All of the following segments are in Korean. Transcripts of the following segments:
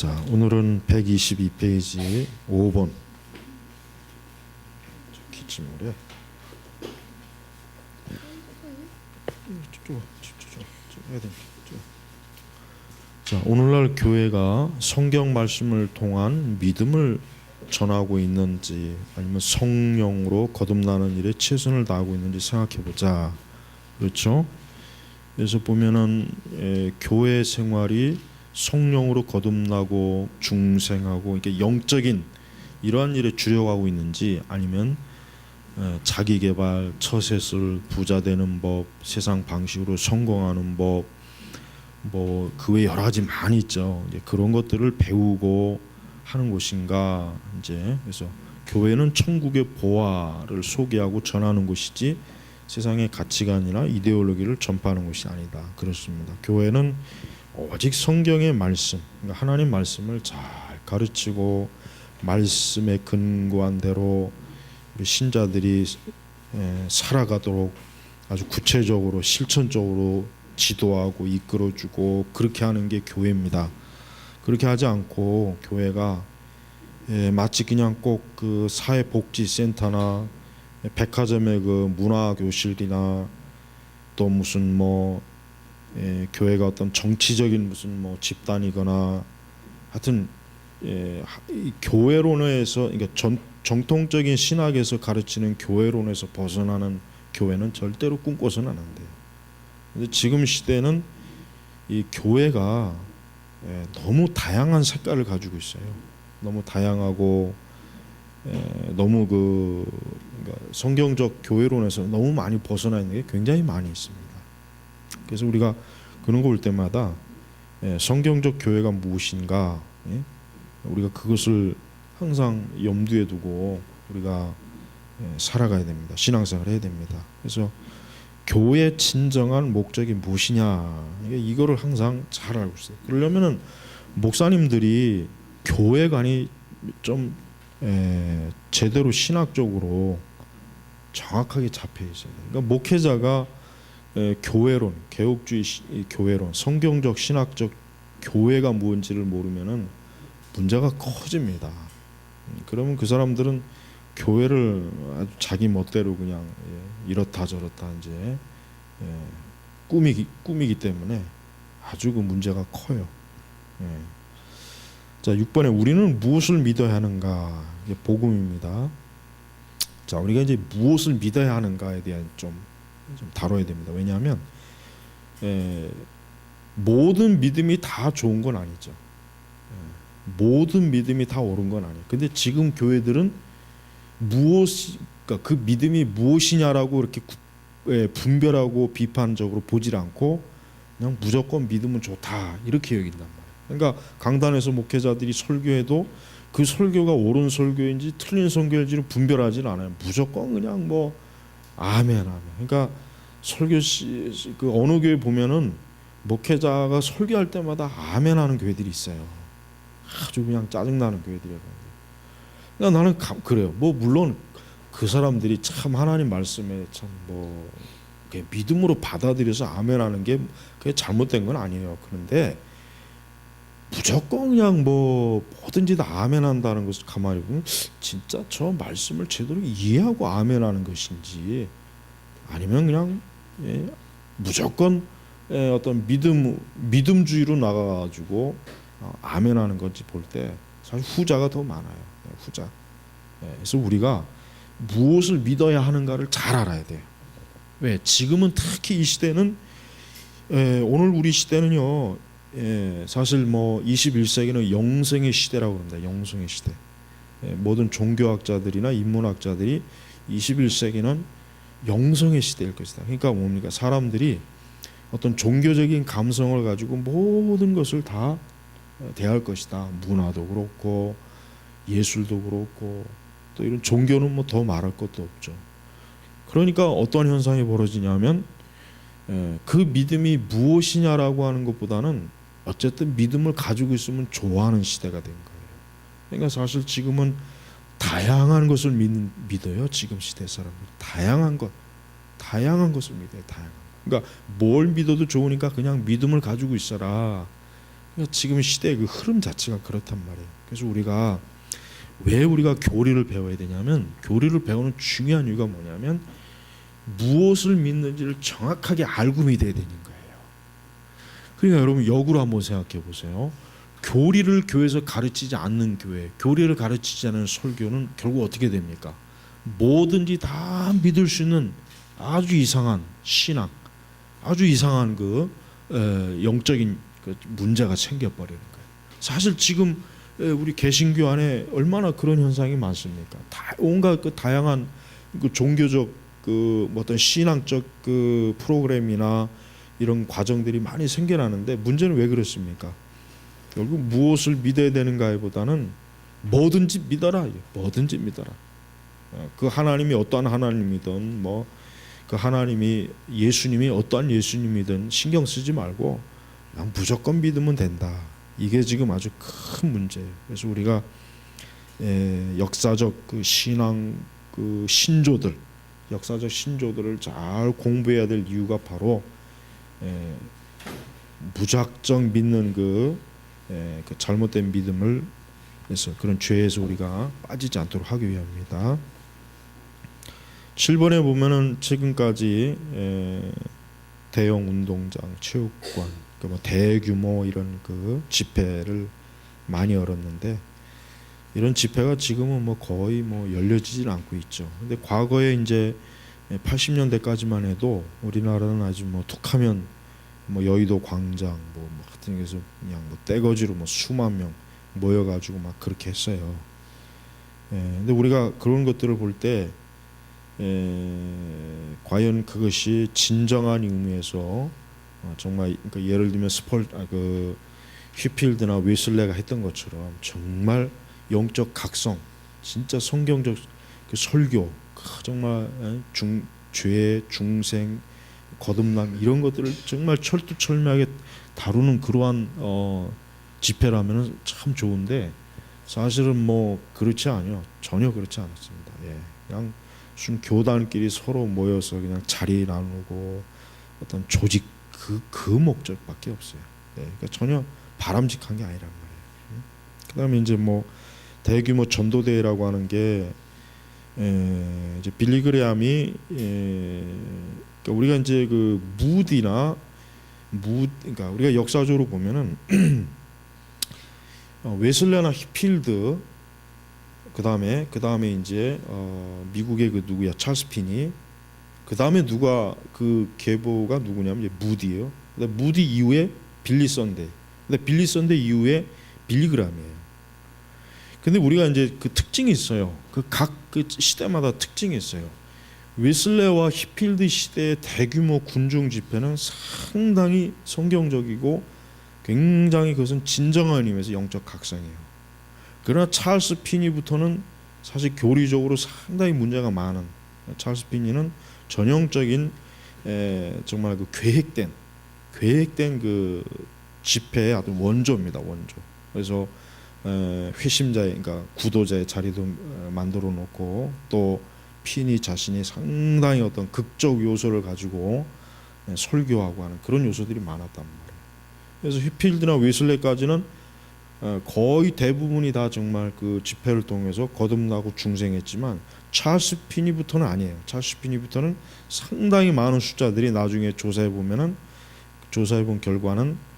자, 오늘은 122페이지 5번 기침물에 해야 됩니다. 자, 오늘날 교회가 성경 말씀을 통한 믿음을 전하고 있는지 아니면 성령으로 거듭나는 일에 최선을 다하고 있는지 생각해 보자. 그렇죠? 그래서 보면은 교회 생활이 성령으로 거듭나고 중생하고 이렇게 영적인 이러한 일에 주력하고 있는지 아니면 자기 개발, 처세술, 부자 되는 법, 세상 방식으로 성공하는 법, 뭐 그 외에 여러 가지 많이 있죠. 이제 그런 것들을 배우고 하는 곳인가. 이제 그래서 교회는 천국의 보화를 소개하고 전하는 곳이지 세상의 가치관이나 이데올로기를 전파하는 곳이 아니다. 그렇습니다. 교회는 오직 성경의 말씀, 그러니까 하나님 말씀을 잘 가르치고 말씀에 근거한 대로 우리 신자들이 살아가도록 아주 구체적으로 실천적으로 지도하고 이끌어주고 그렇게 하는 게 교회입니다. 그렇게 하지 않고 교회가 마치 그냥 꼭 그 사회복지센터나 백화점의 그 문화교실이나 또 무슨 뭐 교회가 어떤 정치적인 무슨 뭐 집단이거나 하여튼 교회론에서 그러니까 정통적인 신학에서 가르치는 교회론에서 벗어나는 교회는 절대로 꿈꿔서는 안 돼요. 근데 지금 시대는 이 교회가 너무 다양한 색깔을 가지고 있어요. 너무 다양하고 너무 그러니까 성경적 교회론에서 너무 많이 벗어나 있는 게 굉장히 많이 있습니다. 그래서 우리가 그런 거 볼 때마다 성경적 교회가 무엇인가, 우리가 그것을 항상 염두에 두고 우리가 살아가야 됩니다. 신앙생활을 해야 됩니다. 그래서 교회의 진정한 목적이 무엇이냐, 이거를 항상 잘 알고 있어요. 그러려면은 목사님들이 교회관이 좀 제대로 신학적으로 정확하게 잡혀 있어야 돼요. 그러니까 목회자가 교회론, 개혁주의 교회론, 성경적 신학적 교회가 무엇인지를 모르면은 문제가 커집니다. 그러면 그 사람들은 교회를 아주 자기 멋대로 그냥 이렇다 저렇다 이제 꾸미기 때문에 아주 그 문제가 커요. 자, 6번에 우리는 무엇을 믿어야 하는가? 이게 복음입니다. 자, 우리가 이제 무엇을 믿어야 하는가에 대한 좀 다뤄야 됩니다. 왜냐하면 모든 믿음이 다 좋은 건 아니죠. 모든 믿음이 다 옳은 건 아니에요. 근데 지금 교회들은 그러니까 그 믿음이 무엇이냐라고 이렇게 분별하고 비판적으로 보질 않고 그냥 무조건 믿음은 좋다 이렇게 여긴단 말이에요. 그러니까 강단에서 목회자들이 설교해도 그 설교가 옳은 설교인지 틀린 설교인지를 분별하지는 않아요. 무조건 그냥 뭐 아멘. 그러니까 그 어느 교회 보면은 목회자가 설교할 때마다 아멘하는 교회들이 있어요. 아주 그냥 짜증나는 교회들이에요. 그러니까 나는 그래요. 뭐 물론 그 사람들이 참 하나님 말씀에 참 뭐 믿음으로 받아들여서 아멘하는 게 그게 잘못된 건 아니에요. 그런데 무조건 그냥 뭐 뭐든지 다 아멘한다는 것을 가만히 보면 진짜 저 말씀을 제대로 이해하고 아멘하는 것인지 아니면 그냥 무조건 어떤 믿음주의로 나가가지고 아멘하는 건지 볼 때 사실 후자가 더 많아요. 후자. 그래서 우리가 무엇을 믿어야 하는가를 잘 알아야 돼요. 왜? 지금은 특히 이 시대는 오늘 우리 시대는요. 사실 뭐 21세기는 영성의 시대라고 합니다. 영성의 시대. 모든 종교학자들이나 인문학자들이 21세기는 영성의 시대일 것이다. 그러니까 뭡니까? 사람들이 어떤 종교적인 감성을 가지고 모든 것을 다 대할 것이다. 문화도 그렇고 예술도 그렇고 또 이런 종교는 뭐 더 말할 것도 없죠. 그러니까 어떤 현상이 벌어지냐면 그 믿음이 무엇이냐라고 하는 것보다는 어쨌든 믿음을 가지고 있으면 좋아하는 시대가 된 거예요. 그러니까 사실 지금은 다양한 것을 믿어요. 지금 시대 사람들 다양한 것을 믿어요. 그러니까 뭘 믿어도 좋으니까 그냥 믿음을 가지고 있어라. 그러니까 지금 시대의 그 흐름 자체가 그렇단 말이에요. 그래서 우리가 왜 우리가 교리를 배워야 되냐면, 교리를 배우는 중요한 이유가 뭐냐면 무엇을 믿는지를 정확하게 알고 믿어야 되는 거예요. 그러니까 여러분 역으로 한번 생각해 보세요. 교리를 교회에서 가르치지 않는 교회, 교리를 가르치지 않는 설교는 결국 어떻게 됩니까? 뭐든지 다 믿을 수 있는 아주 이상한 신앙, 아주 이상한 그 영적인 그 문제가 생겨버리는 거예요. 사실 지금 우리 개신교 안에 얼마나 그런 현상이 많습니까? 온갖 그 다양한 그 종교적 그 어떤 신앙적 그 프로그램이나 이런 과정들이 많이 생겨나는데, 문제는 왜 그렇습니까? 결국 무엇을 믿어야 되는가보다는 뭐든지 믿어라, 뭐든지 믿어라. 그 하나님이 어떠한 하나님이든 뭐 그 하나님이 예수님이 어떠한 예수님이든 신경 쓰지 말고 그냥 무조건 믿으면 된다. 이게 지금 아주 큰 문제예요. 그래서 우리가 역사적 그 신앙 그 신조들, 역사적 신조들을 잘 공부해야 될 이유가 바로 무작정 믿는 그 잘못된 믿음을 해서 그런 죄에서 우리가 빠지지 않도록 하기 위함입니다. 7번에 보면은 지금까지 대형 운동장, 체육관, 뭐 대규모 이런 그 집회를 많이 열었는데, 이런 집회가 지금은 뭐 거의 뭐 열려지질 않고 있죠. 근데 과거에 이제 80년대까지만 해도 우리나라는 아주 뭐 툭하면 뭐 여의도 광장 뭐 같은 데서 그냥 뭐 떼거지로 뭐 수만 명 모여가지고 막 그렇게 했어요. 근데 우리가 그런 것들을 볼 때 과연 그것이 진정한 의미에서 정말 그러니까 예를 들면 그 휘필드나 웨슬레가 했던 것처럼 정말 영적 각성, 진짜 성경적 그 설교, 정말 죄, 중생, 거듭남 이런 것들을 정말 철두철미하게 다루는 그러한 집회라면 참 좋은데, 사실은 뭐 그렇지 않아요. 전혀 그렇지 않았습니다. 그냥 무슨 교단끼리 서로 모여서 그냥 자리 나누고 어떤 조직 그 목적밖에 없어요. 그러니까 전혀 바람직한 게 아니란 말이에요. 그다음에 이제 뭐 대규모 전도대회라고 하는 게 이제 빌리그레함이 그러니까 우리가 이제 그 그러니까 우리가 역사적으로 보면은 웨슬레나 히필드, 그다음에 이제 미국의 그 누구야 찰스 피니, 그다음에 누가 그 계보가 누구냐면 이제 무디예요. 무디 이후에 빌리 선데이, 근데 빌리 선데이 이후에 빌리그램이에요. 근데 우리가 이제 그 특징이 있어요. 그 각 그 시대마다 특징이 있어요. 웨슬레와 히필드 시대의 대규모 군중 집회는 상당히 성경적이고 굉장히 그것은 진정한 의미에서 영적 각성이에요. 그러나 찰스 피니부터는 사실 교리적으로 상당히 문제가 많은, 찰스 피니는 전형적인 정말 그 계획된 그 집회의 아주 원조입니다. 원조. 그래서 회심자의, 그러니까 구도자의 자리도 만들어 놓고, 또 피니 자신이 상당히 어떤 극적 요소를 가지고 설교하고 하는 그런 요소들이 많았단 말이에요. 그래서 휘필드나 웨슬레까지는 거의 대부분이 다 정말 그 집회를 통해서 거듭나고 중생했지만, 찰스 피니부터는 아니에요. 찰스 피니부터는 상당히 많은 숫자들이 나중에 조사해 보면은, 조사해 본 결과는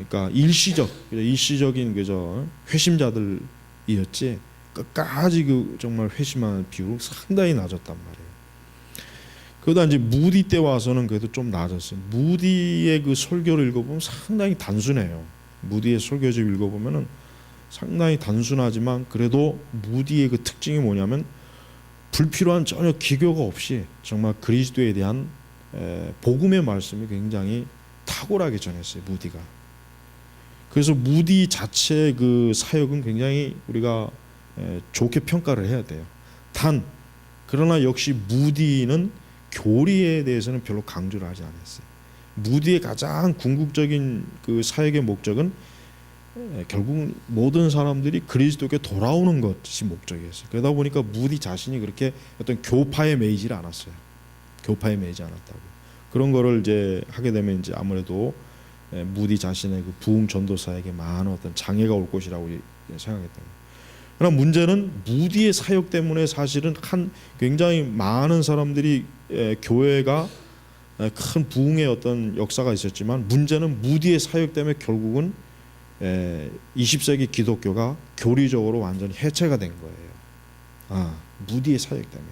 그러니까 일시적인 그저 회심자들이었지, 끝까지 그 정말 회심하는 비율은 상당히 낮았단 말이에요. 그러다 이제 무디 때 와서는 그래도 좀 낮았어요. 무디의 그 설교를 읽어보면 상당히 단순해요. 무디의 설교집 읽어보면은 상당히 단순하지만, 그래도 무디의 그 특징이 뭐냐면 불필요한 전혀 기교가 없이 정말 그리스도에 대한 복음의 말씀이 굉장히 탁월하게 전했어요. 무디가. 그래서 무디 자체의 그 사역은 굉장히 우리가 좋게 평가를 해야 돼요. 그러나 역시 무디는 교리에 대해서는 별로 강조를 하지 않았어요. 무디의 가장 궁극적인 그 사역의 목적은 결국 모든 사람들이 그리스도께 돌아오는 것이 목적이었어요. 그러다 보니까 무디 자신이 그렇게 어떤 교파에 매이질 않았어요. 교파에 매이지 않았다고. 그런 거를 이제 하게 되면 이제 아무래도 무디 자신의 그 부흥 전도사에게 많은 어떤 장애가 올 것이라고 생각했던 거예요. 그러나 문제는 무디의 사역 때문에 사실은 굉장히 많은 사람들이 교회가 큰 부흥의 어떤 역사가 있었지만, 문제는 무디의 사역 때문에 결국은 20세기 기독교가 교리적으로 완전히 해체가 된 거예요. 무디의 사역 때문에.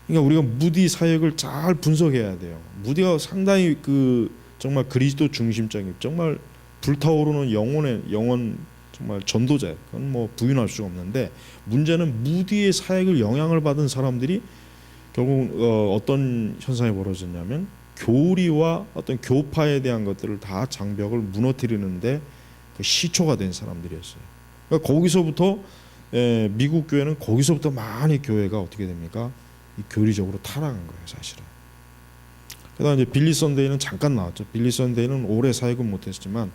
그러니까 우리가 무디 사역을 잘 분석해야 돼요. 무디가 상당히 정말 그리스도 중심적인, 정말 불타오르는 영원 정말 전도자예요. 그건 뭐 부인할 수가 없는데, 문제는 무디의 사역을 영향을 받은 사람들이 결국 어떤 현상이 벌어졌냐면, 교리와 어떤 교파에 대한 것들을 다 장벽을 무너뜨리는데 그 시초가 된 사람들이었어요. 그러니까 거기서부터 미국 교회는 거기서부터 많이 교회가 어떻게 됩니까? 교리적으로 타락한 거예요, 사실은. 그다음 이제 빌리 선데이는 잠깐 나왔죠. 빌리 선데이는 오래 사역은 못했지만,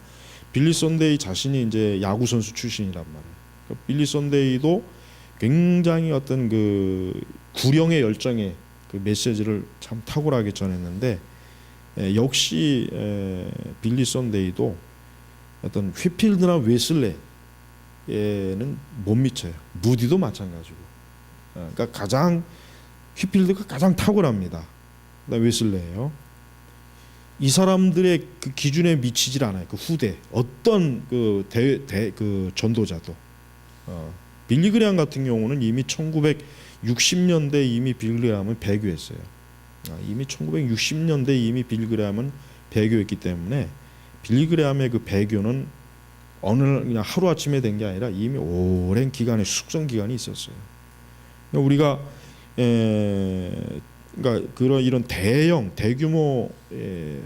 빌리 선데이 자신이 이제 야구 선수 출신이란 말이에요. 그러니까 빌리 선데이도 굉장히 어떤 그 구령의 열정의 그 메시지를 참 탁월하게 전했는데, 역시 빌리 선데이도 어떤 휘필드나 웨슬레에는 못 미쳐요. 무디도 마찬가지고. 그러니까 휘필드가 가장 탁월합니다. 그다음 웨슬레예요. 이 사람들의 그 기준에 미치질 않아요. 그 후대 어떤 그 전도자도. 빌리 그레함 같은 경우는 이미 1960년대 이미 빌리 그레함은 배교했어요. 이미 1960년대 이미 빌리 그레함은 배교했기 때문에, 빌리 그레함의 그 배교는 어느 날 그냥 하루 아침에 된 게 아니라 이미 오랜 기간의 숙성 기간이 있었어요. 우리가 그러니까 이런 대규모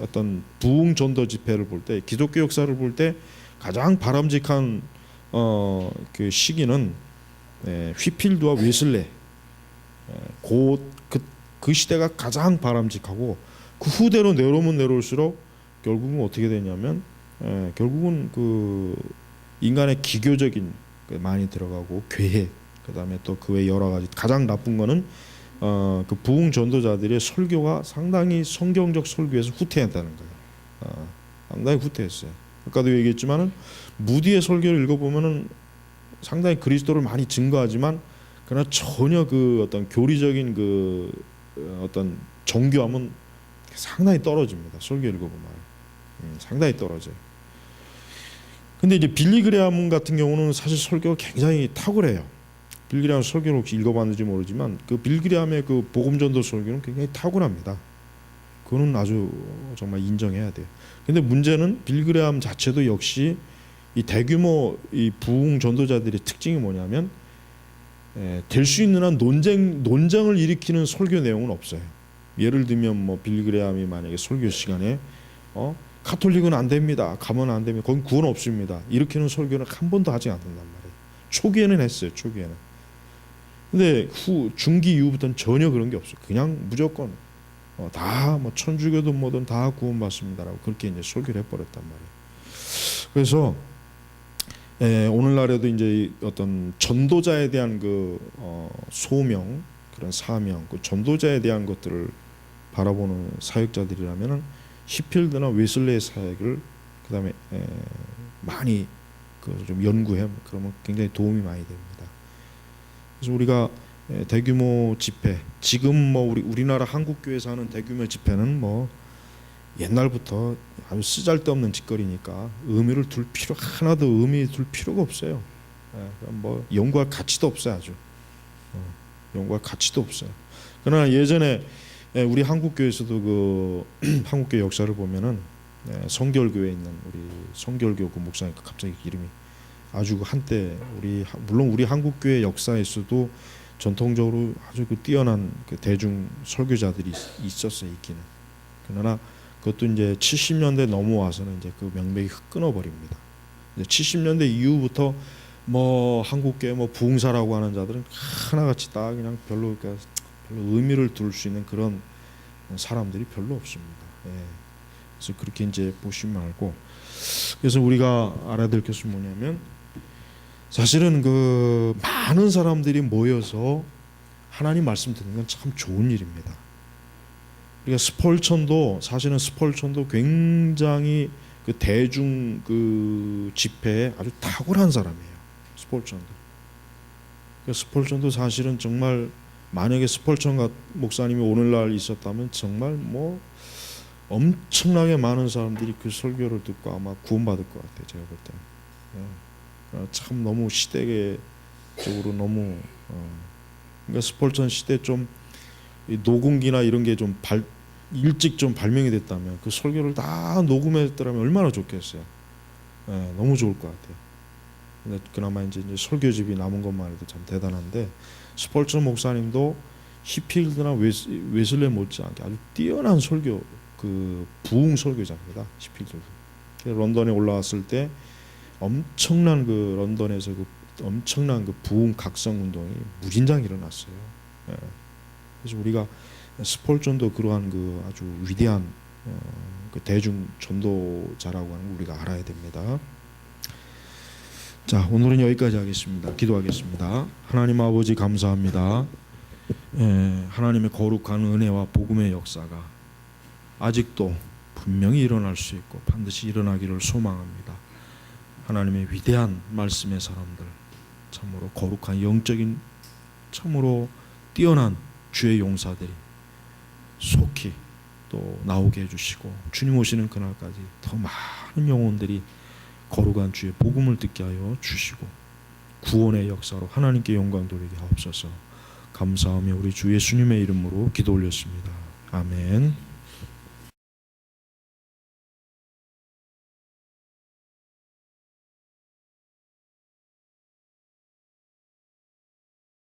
어떤 부흥 전도 집회를 볼 때, 기독교 역사를 볼 때 가장 바람직한 그 시기는 휘필드와 웨슬레, 그 시대가 가장 바람직하고, 그 후대로 내려오면 내려올수록 결국은 어떻게 되냐면 결국은 그 인간의 기교적인 많이 들어가고 계획, 그다음에 또 그 외 여러 가지, 가장 나쁜 거는 그 부흥 전도자들의 설교가 상당히 성경적 설교에서 후퇴했다는 거예요. 상당히 후퇴했어요. 아까도 얘기했지만은 무디의 설교를 읽어보면은 상당히 그리스도를 많이 증거하지만, 그러나 전혀 그 어떤 교리적인 그 어떤 정교함은 상당히 떨어집니다. 설교 읽어보면 상당히 떨어져요. 근데 이제 빌리 그레함 같은 경우는 사실 설교가 굉장히 탁월해요. 빌리 그레함 설교를 혹시 읽어봤는지 모르지만, 그 빌리 그레함의 그 복음전도 설교는 굉장히 탁월합니다. 그거는 아주 정말 인정해야 돼요. 근데 문제는 빌리 그레함 자체도 역시 이 대규모 이 부흥 전도자들의 특징이 뭐냐면, 될 수 있는 한 논쟁을 일으키는 설교 내용은 없어요. 예를 들면 뭐 빌리 그레함이 만약에 설교 시간에 카톨릭은 안 됩니다, 가면 안 됩니다, 거긴 구원 없습니다, 이렇게는 설교는 한 번도 하지 않는단 말이에요. 초기에는 했어요. 초기에는. 근데 중기 이후부터는 전혀 그런 게 없어요. 그냥 무조건 다 뭐 천주교든 뭐든 다 구원받습니다라고 그렇게 이제 설교를 해버렸단 말이에요. 그래서 오늘날에도 이제 어떤 전도자에 대한 그 소명, 그런 사명, 그 전도자에 대한 것들을 바라보는 사역자들이라면은 히필드나 웨슬레의 사역을 그다음에 많이 좀 연구해, 그러면 굉장히 도움이 많이 됩니다. 그래서 우리가 대규모 집회, 지금 뭐 우리나라 한국 교회에서 하는 대규모 집회는 뭐 옛날부터 아주 쓰잘데없는 짓거리니까 하나도 의미 둘 필요가 없어요. 뭐 연구할 가치도 없어요. 아주 연구할 가치도 없어요. 그러나 예전에 우리 한국 교회에서도 그 한국 교회 역사를 보면은 성결교회에 있는 우리 성결교 그 목사님, 갑자기 이름이 아주 한때 물론 우리 한국 교회 역사에서도 전통적으로 아주 그 뛰어난 그 대중 설교자들이 있었어요. 있기는. 그러나 그것도 이제 70년대 넘어와서는 이제 그 명맥이 끊어버립니다. 70년대 이후부터 뭐 한국교회 뭐 부흥사라고 하는 자들은 하나같이 다 그냥 별로 의미를 둘 수 있는 그런 사람들이 별로 없습니다. 그래서 그렇게 이제 보시면 알고, 그래서 우리가 알아야 될 것은 뭐냐면, 사실은 그 많은 사람들이 모여서 하나님 말씀 듣는 건 참 좋은 일입니다. 그러니까 스펄천도 굉장히 그 대중 그 집회에 아주 탁월한 사람이에요. 스펄천도 사실은 정말 만약에 스펄천 목사님이 오늘날 있었다면 정말 뭐 엄청나게 많은 사람들이 그 설교를 듣고 아마 구원받을 것 같아요. 제가 볼 때는. 참 너무 시대적으로 너무 그러니까 스펄천 시대 좀 녹음기나 이런 게 좀 일찍 좀 발명이 됐다면 그 설교를 다 녹음했더라면 얼마나 좋겠어요. 너무 좋을 것 같아요. 근데 그나마 이제 설교집이 남은 것만 해도 참 대단한데 스펄천 목사님도 히필드나 웨슬레 못지않게 아주 뛰어난 설교 그 부흥 설교자입니다. 히필드. 런던에 올라왔을 때 엄청난 그 런던에서 그 엄청난 그 부흥 각성 운동이 무진장 일어났어요. 그래서 우리가 스펄전도 그러한 그 아주 위대한 그 대중 전도자라고 하는 걸 우리가 알아야 됩니다. 자, 오늘은 여기까지 하겠습니다. 기도하겠습니다. 하나님 아버지 감사합니다. 하나님의 거룩한 은혜와 복음의 역사가 아직도 분명히 일어날 수 있고 반드시 일어나기를 소망합니다. 하나님의 위대한 말씀의 사람들, 참으로 거룩한 영적인 참으로 뛰어난 주의 용사들이 속히 또 나오게 해주시고 주님 오시는 그날까지 더 많은 영혼들이 거룩한 주의 복음을 듣게 하여 주시고 구원의 역사로 하나님께 영광 돌리게 하옵소서. 감사하며 우리 주 예수님의 이름으로 기도 올렸습니다. 아멘.